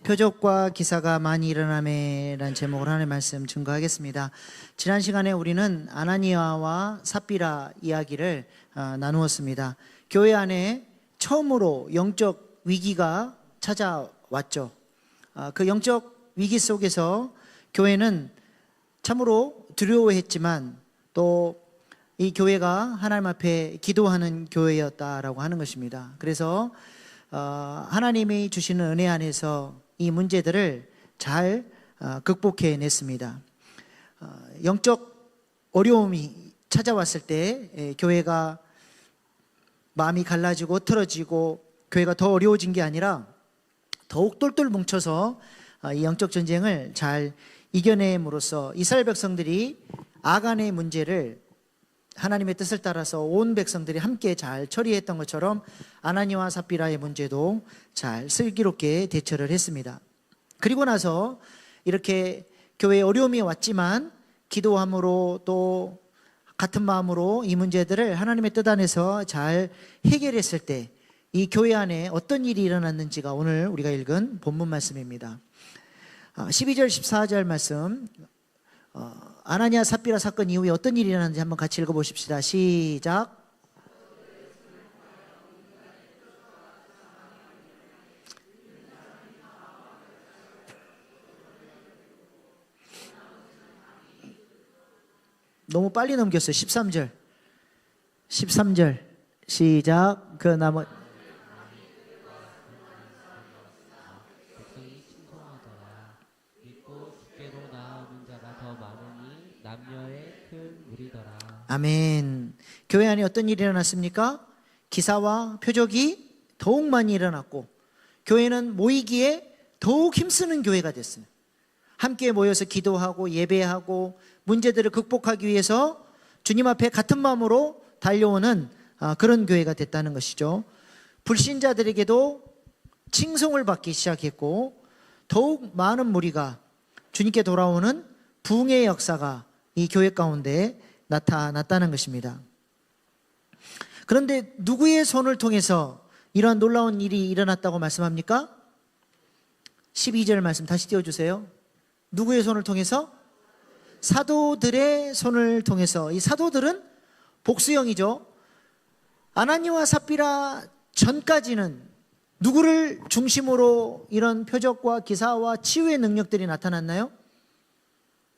표적과 기사가 많이 일어나매라는 제목으로 하나님의 말씀 증거하겠습니다. 지난 시간에 우리는 아나니아와 삽비라 이야기를 나누었습니다. 교회 안에 처음으로 영적 위기가 찾아왔죠. 그 영적 위기 속에서 교회는 참으로 두려워했지만 또 이 교회가 하나님 앞에 기도하는 교회였다라고 하는 것입니다. 그래서 하나님이 주시는 은혜 안에서 이 문제들을 잘 극복해냈습니다. 영적 어려움이 찾아왔을 때 교회가 마음이 갈라지고 틀어지고 교회가 더 어려워진 게 아니라 더욱 똘똘 뭉쳐서 이 영적 전쟁을 잘 이겨냄으로써 이스라엘 백성들이 아간의 문제를 하나님의 뜻을 따라서 온 백성들이 함께 잘 처리했던 것처럼 아나니와 삽비라의 문제도 잘 슬기롭게 대처를 했습니다. 그리고 나서 이렇게 교회에 어려움이 왔지만 기도함으로 또 같은 마음으로 이 문제들을 하나님의 뜻 안에서 잘 해결했을 때 이 교회 안에 어떤 일이 일어났는지가 오늘 우리가 읽은 본문 말씀입니다. 12절 14절 말씀, 아나니아 삽비라 사건 이후에 어떤 일이 일어났는지 한번 같이 읽어보십시다. 시작. 너무 빨리 넘겼어요. 13절 시작. 그 나머 백성이 충성하더라. 믿고 주께로 나아오는 자가 더 많으니 남녀의 큰 무리더라. 아멘. 교회 안에 어떤 일이 일어났습니까? 기사와 표적이 더욱 많이 일어났고 교회는 모이기에 더욱 힘쓰는 교회가 됐어요. 함께 모여서 기도하고 예배하고 문제들을 극복하기 위해서 주님 앞에 같은 마음으로 달려오는 그런 교회가 됐다는 것이죠. 불신자들에게도 칭송을 받기 시작했고 더욱 많은 무리가 주님께 돌아오는 부흥의 역사가 이 교회 가운데 나타났다는 것입니다. 그런데 누구의 손을 통해서 이러한 놀라운 일이 일어났다고 말씀합니까? 12절 말씀 다시 띄워주세요. 누구의 손을 통해서? 사도들의 손을 통해서. 이 사도들은 복수형이죠. 아나니와 삽비라 전까지는 누구를 중심으로 이런 표적과 기사와 치유의 능력들이 나타났나요?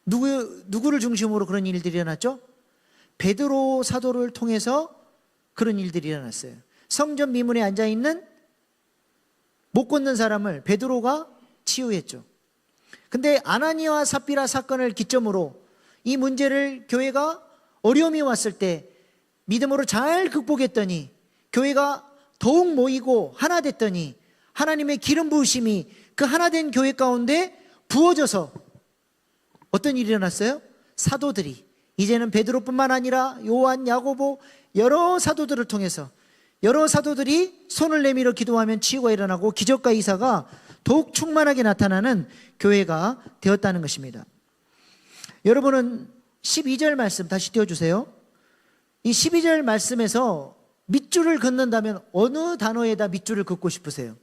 누구를 중심으로 그런 일들이 일어났죠? 베드로 사도를 통해서 그런 일들이 일어났어요. 성전 미문에 앉아있는 못 걷는 사람을 베드로가 치유했죠. 근데 아나니와 삽비라 사건을 기점으로 이 문제를 교회가 어려움이 왔을 때 믿음으로 잘 극복했더니 교회가 더욱 모이고 하나 됐더니 하나님의 기름 부으심이 그 하나 된 교회 가운데 부어져서 어떤 일이 일어났어요? 사도들이 이제는 베드로뿐만 아니라 요한, 야고보 여러 사도들을 통해서 여러 사도들이 손을 내밀어 기도하면 치유가 일어나고 기적과 이사가 더욱 충만하게 나타나는 교회가 되었다는 것입니다. 여러분은 12절 말씀 다시 띄워주세요. 이 12절 말씀에서 밑줄을 긋는다면 어느 단어에다 밑줄을 긋고 싶으세요?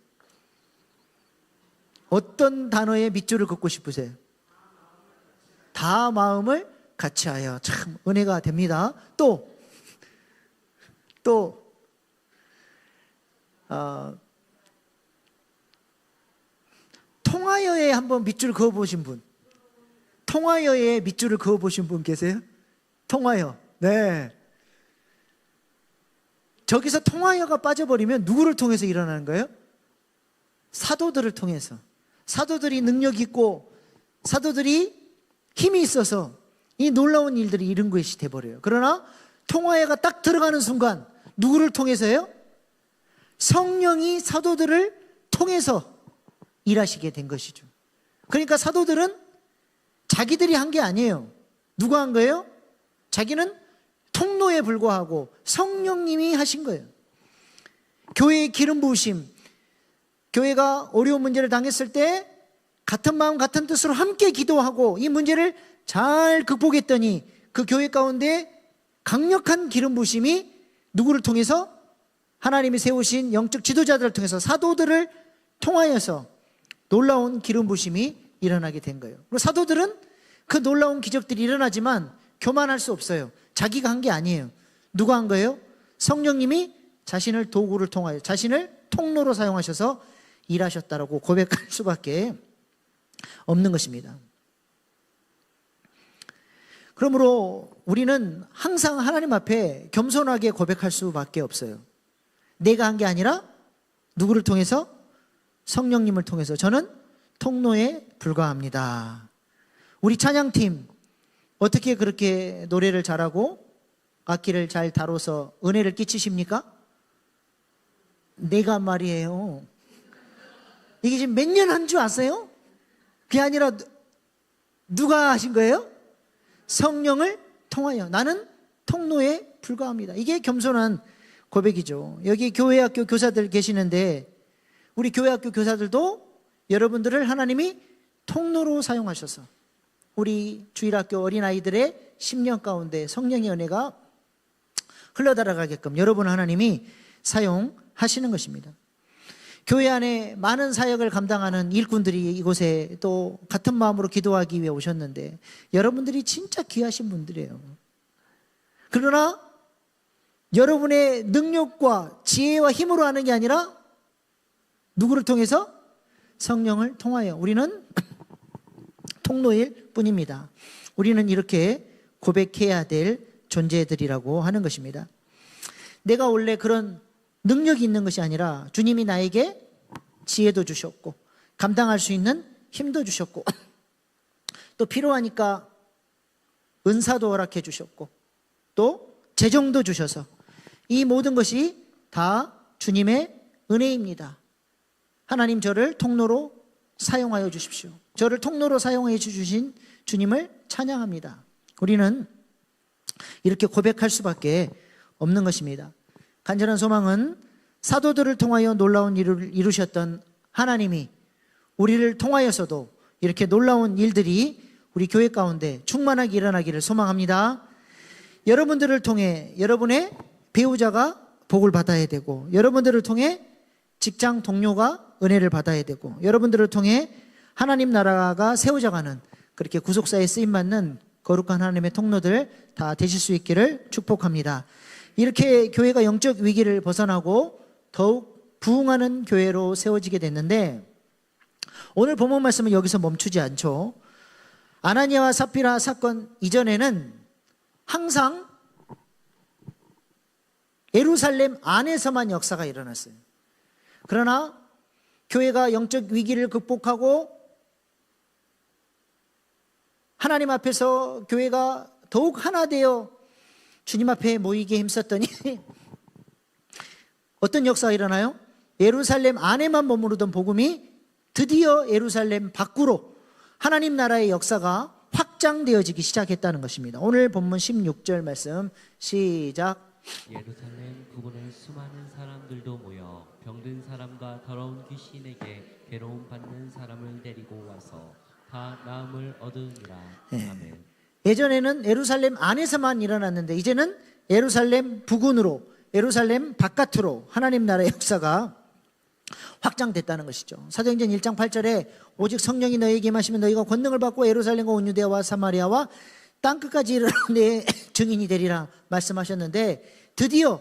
어떤 단어에 밑줄을 긋고 싶으세요? 다 마음을 같이하여. 참 은혜가 됩니다. 통하여에 한번 밑줄 그어보신 분, 통하여에 밑줄을 그어보신 분 계세요? 통하여. 네. 저기서 통하여가 빠져버리면 누구를 통해서 일어나는 거예요? 사도들을 통해서. 사도들이 능력 있고 사도들이 힘이 있어서 이 놀라운 일들이 이런 것이 돼버려요. 그러나 통하여가 딱 들어가는 순간 누구를 통해서요? 성령이 사도들을 통해서 일하시게 된 것이죠. 그러니까 사도들은 자기들이 한 게 아니에요. 누가 한 거예요? 자기는 통로에 불과하고 성령님이 하신 거예요. 교회의 기름 부으심, 교회가 어려운 문제를 당했을 때 같은 마음 같은 뜻으로 함께 기도하고 이 문제를 잘 극복했더니 그 교회 가운데 강력한 기름 부으심이 누구를 통해서? 하나님이 세우신 영적 지도자들을 통해서 사도들을 통하여서 놀라운 기름 부심이 일어나게 된 거예요. 그리고 사도들은 그 놀라운 기적들이 일어나지만 교만할 수 없어요. 자기가 한 게 아니에요. 누가 한 거예요? 성령님이 자신을 도구를 통하여, 자신을 통로로 사용하셔서 일하셨다라고 고백할 수밖에 없는 것입니다. 그러므로 우리는 항상 하나님 앞에 겸손하게 고백할 수밖에 없어요. 내가 한 게 아니라 누구를 통해서? 성령님을 통해서 저는 통로에 불과합니다. 우리 찬양팀 어떻게 그렇게 노래를 잘하고 악기를 잘 다뤄서 은혜를 끼치십니까? 내가 말이에요. 이게 지금 몇 년 한 줄 아세요? 그게 아니라 누가 하신 거예요? 성령을 통하여 나는 통로에 불과합니다. 이게 겸손한 고백이죠. 여기 교회학교 교사들 계시는데 우리 교회학교 교사들도 여러분들을 하나님이 통로로 사용하셔서 우리 주일학교 어린아이들의 10년 가운데 성령의 은혜가 흘러들어가게끔 여러분 하나님이 사용하시는 것입니다. 교회 안에 많은 사역을 감당하는 일꾼들이 이곳에 또 같은 마음으로 기도하기 위해 오셨는데 여러분들이 진짜 귀하신 분들이에요. 그러나 여러분의 능력과 지혜와 힘으로 하는 게 아니라 누구를 통해서? 성령을 통하여 우리는 통로일 뿐입니다. 우리는 이렇게 고백해야 될 존재들이라고 하는 것입니다. 내가 원래 그런 능력이 있는 것이 아니라 주님이 나에게 지혜도 주셨고 감당할 수 있는 힘도 주셨고 또 필요하니까 은사도 허락해 주셨고 또 재정도 주셔서 이 모든 것이 다 주님의 은혜입니다. 하나님 저를 통로로 사용하여 주십시오. 저를 통로로 사용해 주신 주님을 찬양합니다. 우리는 이렇게 고백할 수밖에 없는 것입니다. 간절한 소망은 사도들을 통하여 놀라운 일을 이루셨던 하나님이 우리를 통하여서도 이렇게 놀라운 일들이 우리 교회 가운데 충만하게 일어나기를 소망합니다. 여러분들을 통해 여러분의 배우자가 복을 받아야 되고 여러분들을 통해 직장 동료가 은혜를 받아야 되고 여러분들을 통해 하나님 나라가 세워져가는 그렇게 구속사에 쓰임받는 거룩한 하나님의 통로들 다 되실 수 있기를 축복합니다. 이렇게 교회가 영적 위기를 벗어나고 더욱 부흥하는 교회로 세워지게 됐는데 오늘 본문 말씀은 여기서 멈추지 않죠. 아나니아와 삽비라 사건 이전에는 항상 예루살렘 안에서만 역사가 일어났어요. 그러나 교회가 영적 위기를 극복하고 하나님 앞에서 교회가 더욱 하나 되어 주님 앞에 모이게 힘썼더니 어떤 역사가 일어나요? 예루살렘 안에만 머무르던 복음이 드디어 예루살렘 밖으로 하나님 나라의 역사가 확장되어지기 시작했다는 것입니다. 오늘 본문 16절 말씀 시작. 예루살렘 부근에 수많은 사람들도 모여 병든 사람과 더러운 귀신에게 괴로움 받는 사람을 데리고 와서 다 나음을 얻으니라. 아멘. 예전에는 예루살렘 안에서만 일어났는데 이제는 예루살렘 부근으로 예루살렘 바깥으로 하나님 나라의 역사가 확장됐다는 것이죠. 사도행전 1장 8절에 오직 성령이 너희에게 임하시면 너희가 권능을 받고 예루살렘과 온 유대와 사마리아와 땅끝까지 이르러 내 증인이 되리라 말씀하셨는데 드디어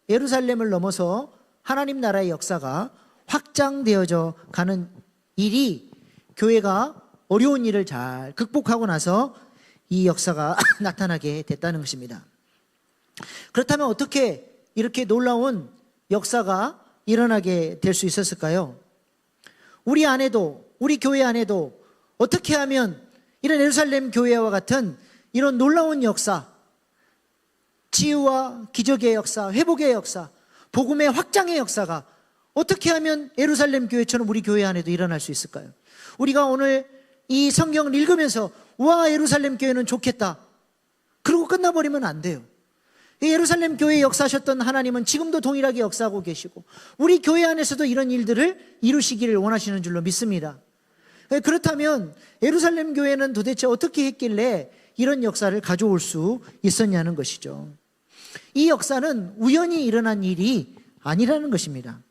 예루살렘을 넘어서 하나님 나라의 역사가 확장되어져 가는 일이 교회가 어려운 일을 잘 극복하고 나서 이 역사가 나타나게 됐다는 것입니다. 그렇다면 어떻게 이렇게 놀라운 역사가 일어나게 될 수 있었을까요? 우리 안에도 우리 교회 안에도 어떻게 하면 이런 예루살렘 교회와 같은 이런 놀라운 역사, 치유와 기적의 역사, 회복의 역사, 복음의 확장의 역사가 어떻게 하면 예루살렘 교회처럼 우리 교회 안에도 일어날 수 있을까요? 우리가 오늘 이 성경을 읽으면서 와 예루살렘 교회는 좋겠다 그러고 끝나버리면 안 돼요. 이 예루살렘 교회에 역사하셨던 하나님은 지금도 동일하게 역사하고 계시고 우리 교회 안에서도 이런 일들을 이루시기를 원하시는 줄로 믿습니다. 그렇다면 예루살렘 교회는 도대체 어떻게 했길래 이런 역사를 가져올 수 있었냐는 것이죠. 이 역사는 우연히 일어난 일이 아니라는 것입니다.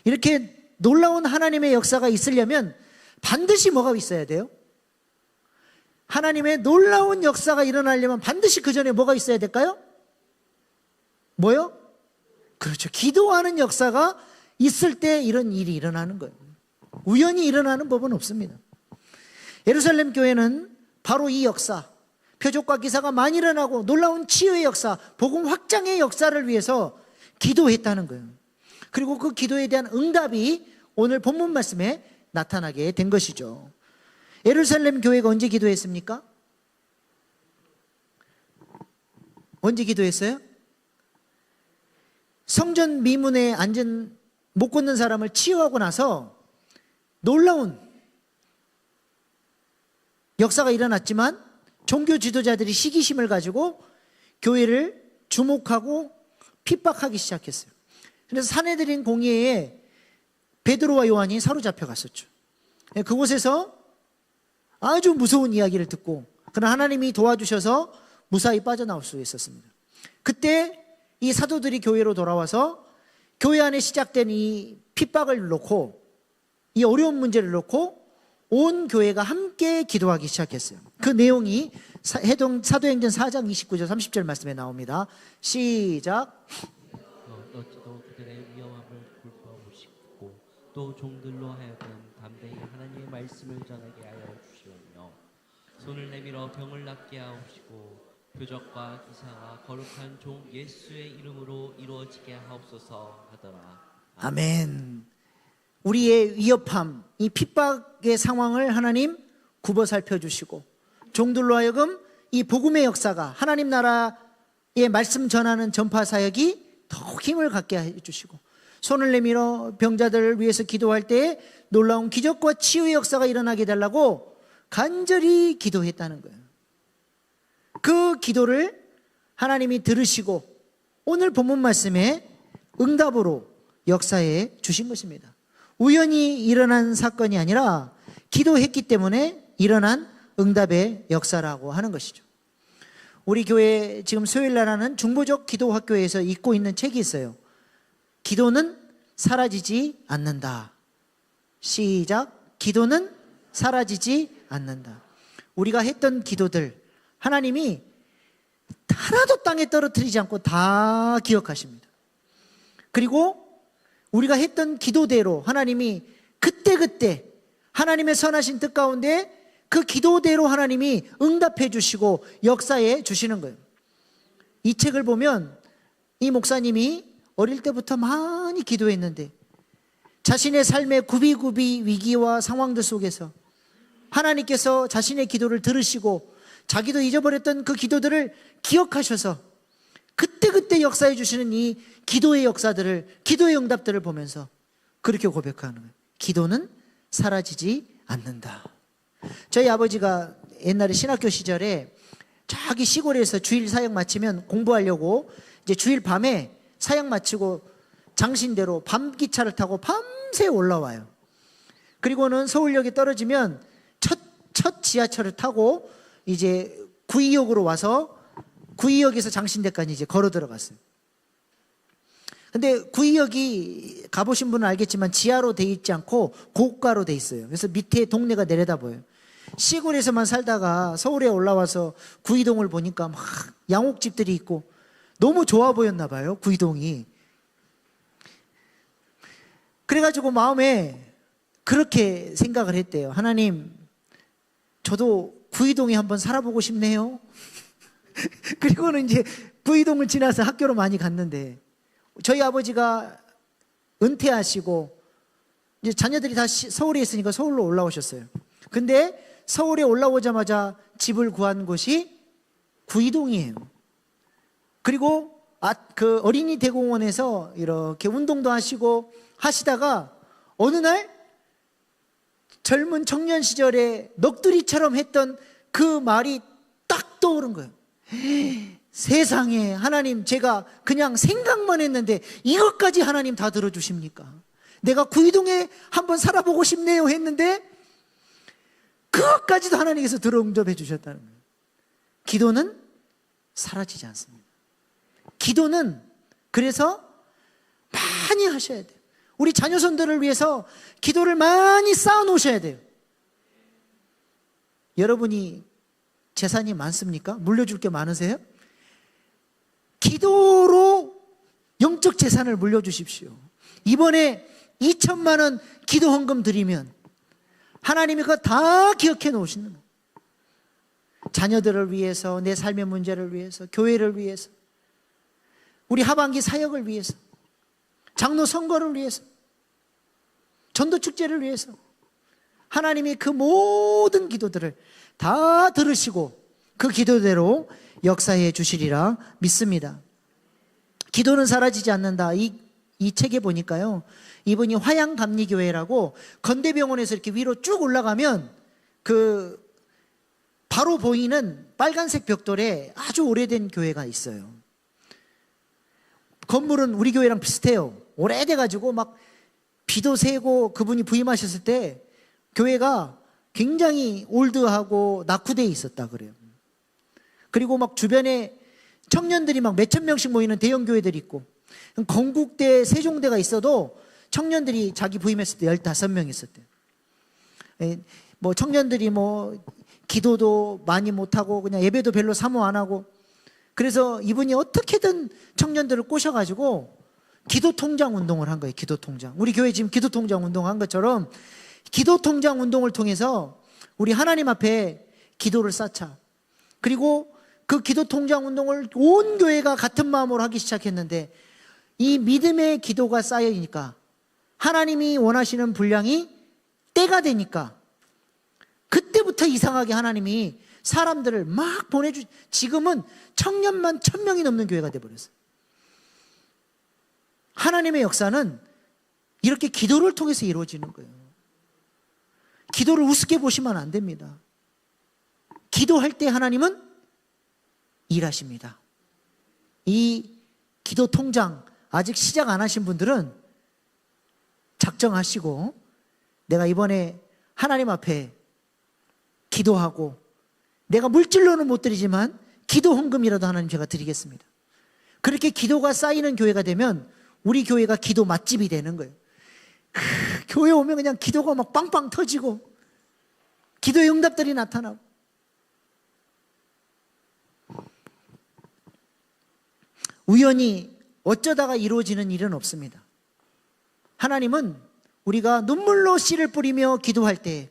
이렇게 놀라운 하나님의 역사가 있으려면 반드시 뭐가 있어야 돼요? 하나님의 놀라운 역사가 일어나려면 반드시 그 전에 뭐가 있어야 될까요? 뭐요? 그렇죠. 기도하는 역사가 있을 때 이런 일이 일어나는 거예요. 우연히 일어나는 법은 없습니다. 예루살렘 교회는 바로 이 역사, 표적과 기사가 많이 일어나고 놀라운 치유의 역사, 복음 확장의 역사를 위해서 기도했다는 거예요. 그리고 그 기도에 대한 응답이 오늘 본문 말씀에 나타나게 된 것이죠. 예루살렘 교회가 언제 기도했습니까? 언제 기도했어요? 성전 미문에 앉은 못 걷는 사람을 치유하고 나서 놀라운 역사가 일어났지만 종교 지도자들이 시기심을 가지고 교회를 주목하고 핍박하기 시작했어요. 그래서 사내들인 공회에 베드로와 요한이 사로잡혀 갔었죠. 그곳에서 아주 무서운 이야기를 듣고, 그러나 하나님이 도와주셔서 무사히 빠져나올 수 있었습니다. 그때 이 사도들이 교회로 돌아와서 교회 안에 시작된 이 핍박을 놓고, 이 어려운 문제를 놓고 온 교회가 함께 기도하기 시작했어요. 그 내용이 사도행전 4장 29절 30절 말씀에 나옵니다. 시작. 어찌도 그들의 위험함을 굴복시키고 또 종들로 하여금 담대히 하나님의 말씀을 전하게 하여 주시오며 손을 내밀어 병을 낫게 하옵시고 표적과 기사가 거룩한 종 예수의 이름으로 이루어지게 하옵소서 하더라. 아멘. 우리의 위협함, 이 핍박의 상황을 하나님 굽어 살펴주시고 종들로 하여금 이 복음의 역사가, 하나님 나라의 말씀 전하는 전파 사역이 더욱 힘을 갖게 해주시고, 손을 내밀어 병자들을 위해서 기도할 때 놀라운 기적과 치유의 역사가 일어나게 해달라고 간절히 기도했다는 거예요. 그 기도를 하나님이 들으시고 오늘 본문 말씀에 응답으로 역사해 주신 것입니다. 우연히 일어난 사건이 아니라 기도했기 때문에 일어난 응답의 역사라고 하는 것이죠. 우리 교회 지금 소요일날 하는 중보적 기도학교에서 읽고 있는 책이 있어요. 기도는 사라지지 않는다. 시작. 기도는 사라지지 않는다. 우리가 했던 기도들 하나님이 하나도 땅에 떨어뜨리지 않고 다 기억하십니다. 그리고 우리가 했던 기도대로 하나님이 그때그때 하나님의 선하신 뜻 가운데 그 기도대로 하나님이 응답해 주시고 역사해 주시는 거예요. 이 책을 보면 이 목사님이 어릴 때부터 많이 기도했는데 자신의 삶의 구비구비 위기와 상황들 속에서 하나님께서 자신의 기도를 들으시고 자기도 잊어버렸던 그 기도들을 기억하셔서 그때그때 역사해 주시는 이 기도의 역사들을, 기도의 응답들을 보면서 그렇게 고백하는 거예요. 기도는 사라지지 않는다. 저희 아버지가 옛날에 신학교 시절에 저기 시골에서 주일 사역 마치면 공부하려고 이제 주일 밤에 사역 마치고 장신대로 밤기차를 타고 밤새 올라와요. 그리고는 서울역에 떨어지면 첫 지하철을 타고 이제 구의역으로 와서 구의역에서 장신대까지 이제 걸어 들어갔어요. 근데 구의역이 가보신 분은 알겠지만 지하로 돼 있지 않고 고가로 돼 있어요. 그래서 밑에 동네가 내려다 보여요. 시골에서만 살다가 서울에 올라와서 구이동을 보니까 막 양옥집들이 있고 너무 좋아 보였나 봐요, 구이동이. 그래가지고 마음에 그렇게 생각을 했대요. 하나님, 저도 구이동에 한번 살아보고 싶네요. 그리고는 이제 구이동을 지나서 학교로 많이 갔는데 저희 아버지가 은퇴하시고 이제 자녀들이 다 서울에 있으니까 서울로 올라오셨어요. 근데 서울에 올라오자마자 집을 구한 곳이 구이동이에요. 그리고 그 어린이 대공원에서 이렇게 운동도 하시고 하시다가 어느 날 젊은 청년 시절에 넋두리처럼 했던 그 말이 딱 떠오른 거예요. 세상에, 하나님, 제가 그냥 생각만 했는데 이것까지 하나님 다 들어주십니까? 내가 구이동에 한번 살아보고 싶네요 했는데 그것까지도 하나님께서 들어응답해 주셨다는 거예요. 기도는 사라지지 않습니다. 기도는 그래서 많이 하셔야 돼요. 우리 자녀손들을 위해서 기도를 많이 쌓아 놓으셔야 돼요. 여러분이 재산이 많습니까? 물려줄 게 많으세요? 기도로 영적 재산을 물려주십시오. 이번에 2천만 원 기도 헌금 드리면 하나님이 그거 다 기억해 놓으시는 거예요. 자녀들을 위해서, 내 삶의 문제를 위해서, 교회를 위해서, 우리 하반기 사역을 위해서, 장로 선거를 위해서, 전도 축제를 위해서 하나님이 그 모든 기도들을 다 들으시고 그 기도대로 역사해 주시리라 믿습니다. 기도는 사라지지 않는다. 이 책에 보니까요, 이분이 화양감리교회라고 건대병원에서 이렇게 위로 쭉 올라가면 그 바로 보이는 빨간색 벽돌에 아주 오래된 교회가 있어요. 건물은 우리 교회랑 비슷해요. 오래돼가지고 막 비도 새고, 그분이 부임하셨을 때 교회가 굉장히 올드하고 낙후되어 있었다 그래요. 그리고 막 주변에 청년들이 막 몇천 명씩 모이는 대형 교회들이 있고, 건국대, 세종대가 있어도 청년들이 자기 부임했을 때 15명 있었대요. 뭐 청년들이 뭐 기도도 많이 못하고 그냥 예배도 별로 사모 안 하고, 그래서 이분이 어떻게든 청년들을 꼬셔가지고 기도통장 운동을 한 거예요. 기도통장. 우리 교회 지금 기도통장 운동한 것처럼 기도통장 운동을 통해서 우리 하나님 앞에 기도를 쌓자. 그리고 그 기도통장 운동을 온 교회가 같은 마음으로 하기 시작했는데, 이 믿음의 기도가 쌓이니까 하나님이 원하시는 분량이 때가 되니까 그때부터 이상하게 하나님이 사람들을 막 지금은 청년만 1,000명이 넘는 교회가 돼버렸어요. 하나님의 역사는 이렇게 기도를 통해서 이루어지는 거예요. 기도를 우습게 보시면 안 됩니다. 기도할 때 하나님은 일하십니다. 이 기도 통장 아직 시작 안 하신 분들은 작정하시고, 내가 이번에 하나님 앞에 기도하고, 내가 물질로는 못 드리지만 기도 헌금이라도 하나님 제가 드리겠습니다. 그렇게 기도가 쌓이는 교회가 되면 우리 교회가 기도 맛집이 되는 거예요. 교회 오면 그냥 기도가 막 빵빵 터지고 기도의 응답들이 나타나고. 우연히 어쩌다가 이루어지는 일은 없습니다. 하나님은 우리가 눈물로 씨를 뿌리며 기도할 때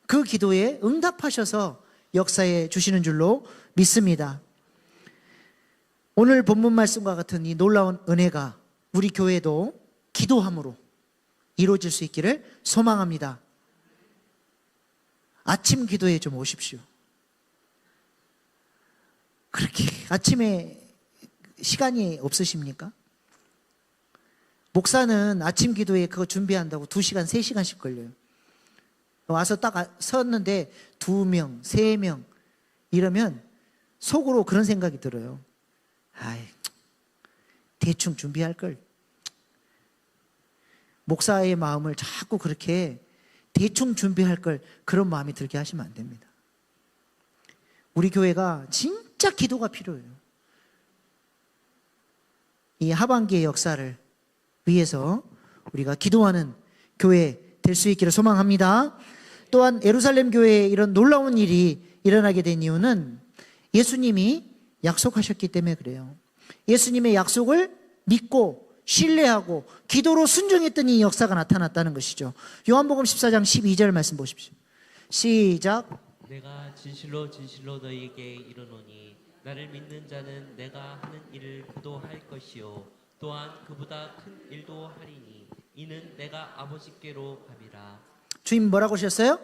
그 기도에 응답하셔서 역사해 주시는 줄로 믿습니다. 오늘 본문 말씀과 같은 이 놀라운 은혜가 우리 교회도 기도함으로 이루어질 수 있기를 소망합니다. 아침 기도에 좀 오십시오. 그렇게 아침에 시간이 없으십니까? 목사는 아침 기도에 그거 준비한다고 2시간, 3시간씩 걸려요. 와서 딱 섰는데 2명, 3명 이러면 속으로 그런 생각이 들어요. 아이, 대충 준비할 걸. 목사의 마음을 자꾸 그렇게 대충 준비할 걸, 그런 마음이 들게 하시면 안 됩니다. 우리 교회가 진짜 기도가 필요해요. 이 하반기의 역사를 위해서 우리가 기도하는 교회 될 수 있기를 소망합니다. 또한 예루살렘 교회에 이런 놀라운 일이 일어나게 된 이유는 예수님이 약속하셨기 때문에 그래요. 예수님의 약속을 믿고 신뢰하고 기도로 순종했던 이 역사가 나타났다는 것이죠. 요한복음 14장 12절 말씀 보십시오. 시작. 내가 진실로 진실로 너희에게 이르노니 나를 믿는 자는 내가 하는 일을 그도 할 것이요 또한 그보다 큰 일도 하리니 이는 내가 아버지께로 감이라. 주님 뭐라고 하셨어요?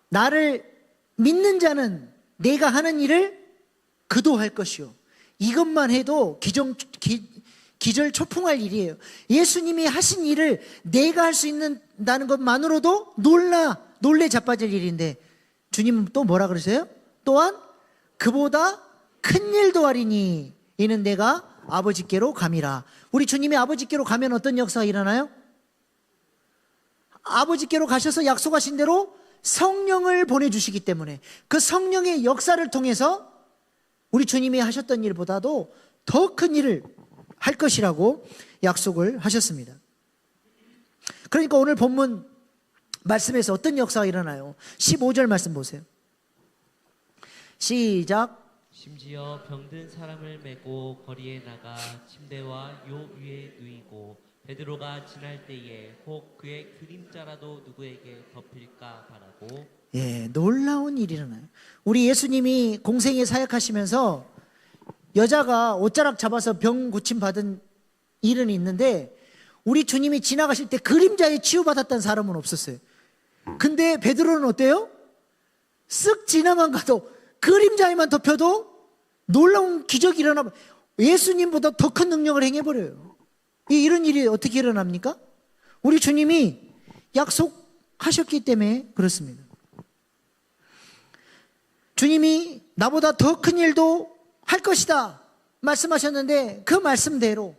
나를 믿는 자는 내가 하는 일을 그도 할 것이요. 이것만 해도 기절초풍할 일이에요. 예수님이 하신 일을 내가 할 수 있다는 것만으로도 놀래 자빠질 일인데, 주님은 또 뭐라 그러세요? 또한 그보다 큰 일도 하리니 이는 내가 아버지께로 감이라. 우리 주님이 아버지께로 가면 어떤 역사가 일어나요? 아버지께로 가셔서 약속하신 대로 성령을 보내주시기 때문에 그 성령의 역사를 통해서 우리 주님이 하셨던 일보다도 더 큰 일을 할 것이라고 약속을 하셨습니다. 그러니까 오늘 본문 말씀에서 어떤 역사가 일어나요? 15절 말씀 보세요. 시작. 심지어 병든 사람을 메고 거리에 나가 침대와 요 위에 누이고 베드로가 지날 때에 혹 그의 그림자라도 누구에게 덮일까 바라고. 예, 놀라운 일이 일어나요. 우리 예수님이 공생에 사역하시면서 여자가 옷자락 잡아서 병 고침 받은 일은 있는데 우리 주님이 지나가실 때 그림자에 치유받았다는 사람은 없었어요. 근데 베드로는 어때요? 쓱 지나만 가도 그림자에만 덮여도 놀라운 기적이 일어나면 예수님보다 더 큰 능력을 행해버려요. 이런 일이 어떻게 일어납니까? 우리 주님이 약속하셨기 때문에 그렇습니다. 주님이 나보다 더 큰 일도 할 것이다 말씀하셨는데 그 말씀대로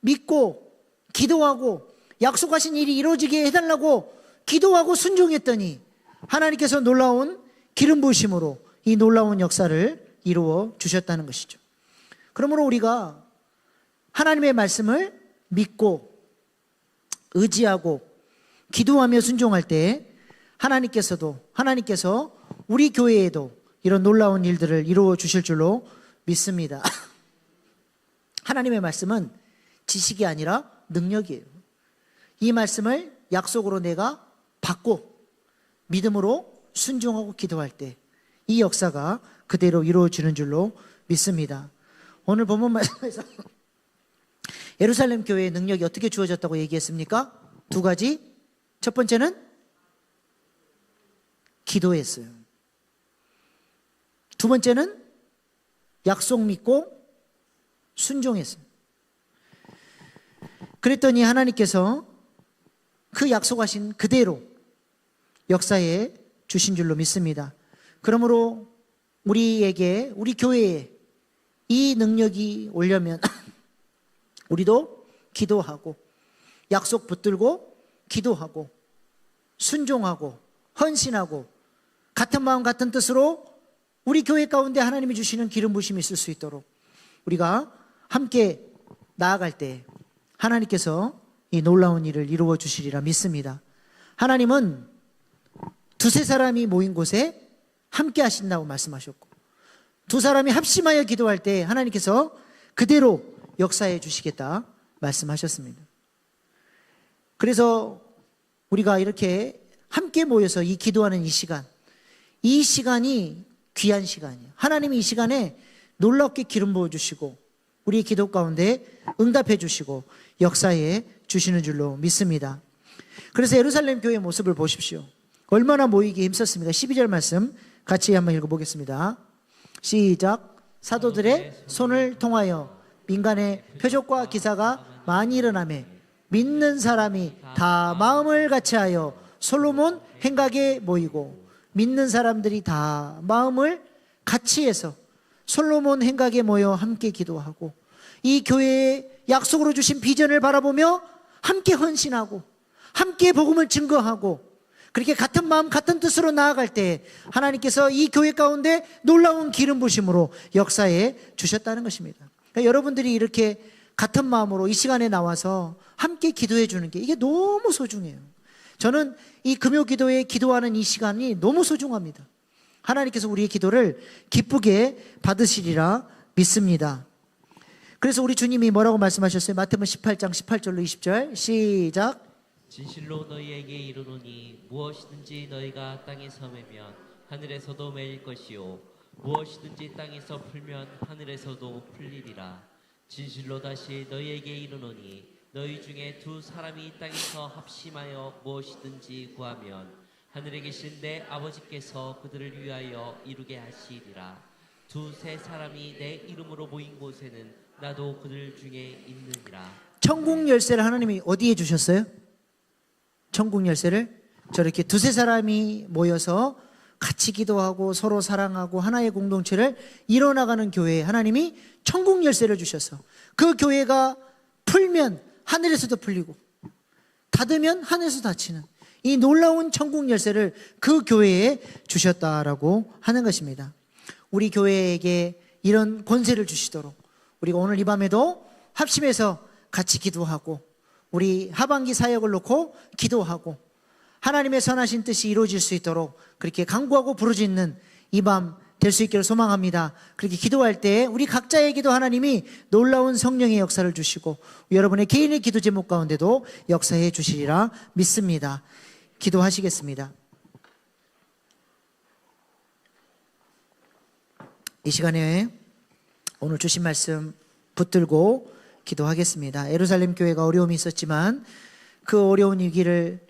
믿고 기도하고 약속하신 일이 이루어지게 해달라고 기도하고 순종했더니 하나님께서 놀라운 기름 부으심으로 이 놀라운 역사를 이루어 주셨다는 것이죠. 그러므로 우리가 하나님의 말씀을 믿고 의지하고 기도하며 순종할 때 하나님께서 우리 교회에도 이런 놀라운 일들을 이루어 주실 줄로 믿습니다. 하나님의 말씀은 지식이 아니라 능력이에요. 이 말씀을 약속으로 내가 받고 믿음으로 순종하고 기도할 때 이 역사가 그대로 이루어지는 줄로 믿습니다. 오늘 본문 말씀에서 예루살렘 교회의 능력이 어떻게 주어졌다고 얘기했습니까? 두 가지. 첫 번째는 기도했어요. 두 번째는 약속 믿고 순종했어요. 그랬더니 하나님께서 그 약속하신 그대로 역사에 주신 줄로 믿습니다. 그러므로 우리에게, 우리 교회에 이 능력이 오려면 우리도 기도하고 약속 붙들고 기도하고 순종하고 헌신하고 같은 마음 같은 뜻으로 우리 교회 가운데 하나님이 주시는 기름 부심이 있을 수 있도록 우리가 함께 나아갈 때 하나님께서 이 놀라운 일을 이루어 주시리라 믿습니다. 하나님은 두세 사람이 모인 곳에 함께 하신다고 말씀하셨고 두 사람이 합심하여 기도할 때 하나님께서 그대로 역사해 주시겠다 말씀하셨습니다. 그래서 우리가 이렇게 함께 모여서 이 기도하는 이 시간이 귀한 시간이에요. 하나님이 이 시간에 놀랍게 기름 부어주시고 우리 기도 가운데 응답해 주시고 역사해 주시는 줄로 믿습니다. 그래서 예루살렘 교회의 모습을 보십시오. 얼마나 모이기에 힘썼습니까? 12절 말씀 같이 한번 읽어보겠습니다. 시작. 사도들의 손을 통하여 민간의 표적과 기사가 많이 일어나매 믿는 사람이 다 마음을 같이하여 솔로몬 행각에 모이고 믿는 사람들이 다 마음을 같이해서 솔로몬 행각에 모여 함께 기도하고 이 교회의 약속으로 주신 비전을 바라보며 함께 헌신하고 함께 복음을 증거하고 그렇게 같은 마음 같은 뜻으로 나아갈 때 하나님께서 이 교회 가운데 놀라운 기름 부심으로 역사해 주셨다는 것입니다. 그러니까 여러분들이 이렇게 같은 마음으로 이 시간에 나와서 함께 기도해 주는 게 이게 너무 소중해요. 저는 이 금요 기도에 기도하는 이 시간이 너무 소중합니다. 하나님께서 우리의 기도를 기쁘게 받으시리라 믿습니다. 그래서 우리 주님이 뭐라고 말씀하셨어요? 마태복음 18장 18절로 20절 시작. 진실로 너희에게 이르노니 무엇이든지 너희가 땅에서 매면 하늘에서도 매일 것이요 무엇이든지 땅에서 풀면 하늘에서도 풀리리라. 진실로 다시 너희에게 이르노니 너희 중에 두 사람이 땅에서 합심하여 무엇이든지 구하면 하늘에 계신 내 아버지께서 그들을 위하여 이루게 하시리라. 두세 사람이 내 이름으로 모인 곳에는 나도 그들 중에 있느니라. 천국 열쇠를 하나님이 어디에 주셨어요? 천국 열쇠를 저렇게 두세 사람이 모여서 같이 기도하고 서로 사랑하고 하나의 공동체를 이뤄나가는 교회에 하나님이 천국 열쇠를 주셔서 그 교회가 풀면 하늘에서도 풀리고 닫으면 하늘에서 닫히는 이 놀라운 천국 열쇠를 그 교회에 주셨다라고 하는 것입니다. 우리 교회에게 이런 권세를 주시도록 우리가 오늘 이 밤에도 합심해서 같이 기도하고 우리 하반기 사역을 놓고 기도하고 하나님의 선하신 뜻이 이루어질 수 있도록 그렇게 간구하고 부르짖는 이 밤 될 수 있기를 소망합니다. 그렇게 기도할 때 우리 각자에게도 하나님이 놀라운 성령의 역사를 주시고 여러분의 개인의 기도 제목 가운데도 역사해 주시리라 믿습니다. 기도하시겠습니다. 이 시간에 오늘 주신 말씀 붙들고 기도하겠습니다. 예루살렘 교회가 어려움이 있었지만 그 어려운 위기를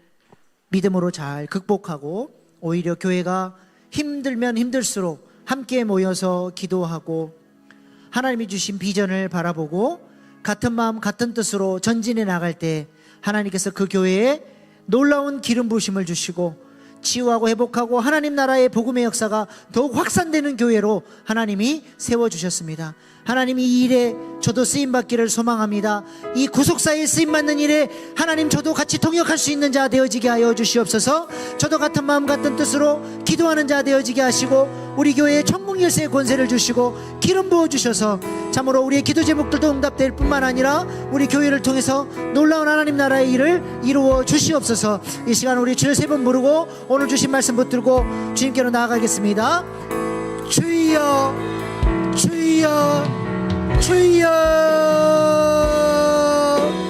믿음으로 잘 극복하고 오히려 교회가 힘들면 힘들수록 함께 모여서 기도하고 하나님이 주신 비전을 바라보고 같은 마음 같은 뜻으로 전진해 나갈 때 하나님께서 그 교회에 놀라운 기름 부으심을 주시고 치유하고 회복하고 하나님 나라의 복음의 역사가 더욱 확산되는 교회로 하나님이 세워주셨습니다. 하나님 이 일에 저도 쓰임받기를 소망합니다. 이 구속사에 쓰임받는 일에 하나님 저도 같이 통역할 수 있는 자 되어지게 하여 주시옵소서. 저도 같은 마음 같은 뜻으로 기도하는 자 되어지게 하시고 우리 교회에 천국열쇠의 권세를 주시고 기름 부어주셔서 참으로 우리의 기도 제목들도 응답될 뿐만 아니라 우리 교회를 통해서 놀라운 하나님 나라의 일을 이루어 주시옵소서. 이 시간 우리 주여 세 번 부르고 오늘 주신 말씀 붙들고 주님께로 나아가겠습니다. 주여 주여 주여